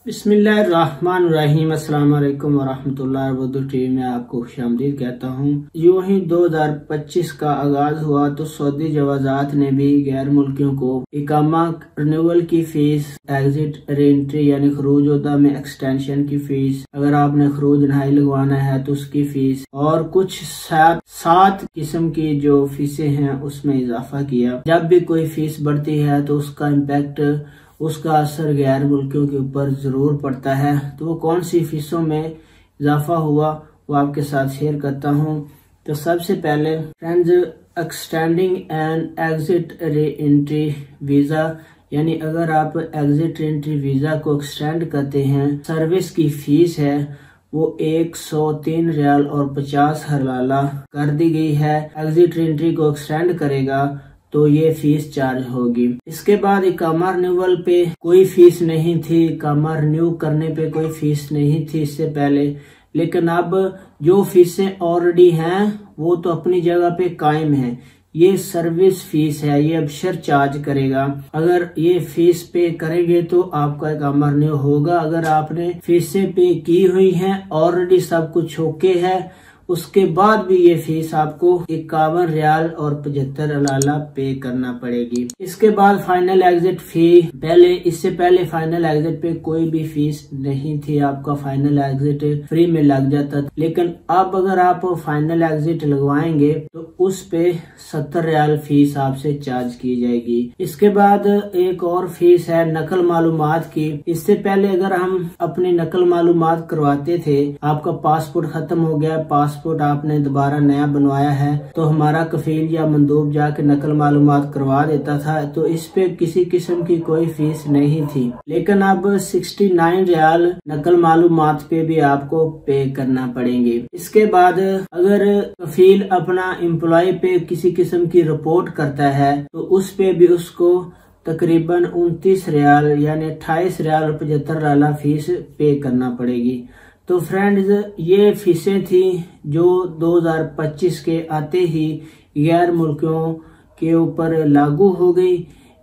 बिस्मिल्लाहिर्रहमानिर्रहीम। अस्सलाम वालेकुम वरहमतुल्लाहि वबरकातुहू। मैं आपको खुशामदीद कहता हूँ। यूं ही 2025 का आगाज हुआ तो सऊदी जवाजात ने भी गैर मुल्कियों को इकामा रिन्यूअल की फीस, एग्जिट रीएंट्री यानी खरूज उदा में एक्सटेंशन की फीस, अगर आपने खरूज नहाई लगवाना है तो उसकी फीस और कुछ सात किस्म की जो फीसें हैं उसमें इजाफा किया। जब भी कोई फीस बढ़ती है तो उसका इम्पैक्ट, उसका असर गैर मुल्कियों के ऊपर जरूर पड़ता है। तो वो कौन सी फीसों में इजाफा हुआ वो आपके साथ शेयर करता हूँ। तो सबसे पहले friends, extending and exit re entry visa, यानी अगर आप एग्जिट री एंट्री वीजा को एक्सटेंड करते हैं, सर्विस की फीस है वो 103 रियाल और 50 हवाला कर दी गई है। एग्जिट री एंट्री को एक्सटेंड करेगा तो ये फीस चार्ज होगी। इसके बाद इकामा रिन्यूअल पे कोई फीस नहीं थी, इकामा रिन्यू करने पे कोई फीस नहीं थी इससे पहले, लेकिन अब जो फीसें ऑलरेडी हैं वो तो अपनी जगह पे कायम है। ये सर्विस फीस है, ये अब शर चार्ज करेगा। अगर ये फीस पे करेंगे तो आपका इकामा रिन्यू होगा। अगर आपने फीसें पे की हुई हैं, ऑलरेडी सब कुछ ओके है, उसके बाद भी ये फीस आपको 51 रियाल और 75 हवाला पे करना पड़ेगी। इसके बाद फाइनल एग्जिट फी, इससे पहले फाइनल एग्जिट पे कोई भी फीस नहीं थी, आपका फाइनल एग्जिट फ्री में लग जाता था। लेकिन अब अगर आप फाइनल एग्जिट लगवाएंगे तो उस पे 70 रियाल फीस आपसे चार्ज की जाएगी। इसके बाद एक और फीस है नकल मालूमात की। इससे पहले अगर हम अपनी नकल मालूमात करवाते थे, आपका पासपोर्ट खत्म हो गया, पासपोर्ट आपने दोबारा नया बनवाया है, तो हमारा कफील या मंदूब जाके नकल मालूमात करवा देता था, तो इस पे किसी किस्म की कोई फीस नहीं थी। लेकिन अब 69 रियाल नकल मालूमात पे भी आपको पे करना पड़ेंगे। इसके बाद अगर कफील अपना एम्प्लॉय पे किसी किस्म की रिपोर्ट करता है तो उस पे भी उसको तकरीबन 29 रियाल यानी 28 रियाल और 75 हवाला फीस पे करना पड़ेगी। तो फ्रेंड्स, ये फीसें थी जो 2025 के आते ही गैर मुल्कियों के ऊपर लागू हो गई।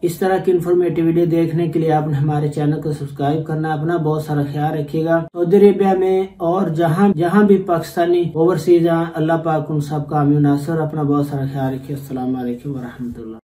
इस तरह की इन्फॉर्मेटिव वीडियो देखने के लिए आपने हमारे चैनल को सब्सक्राइब करना। अपना बहुत सारा ख्याल रखिएगा। सऊदी अरेबिया में और जहाँ भी पाकिस्तानी ओवरसीज हैं, अल्लाह पाक उन सब का आमीन नासर। अपना बहुत सारा ख्याल रखिए। अस्सलाम वालेकुम व रहमतुल्लाह।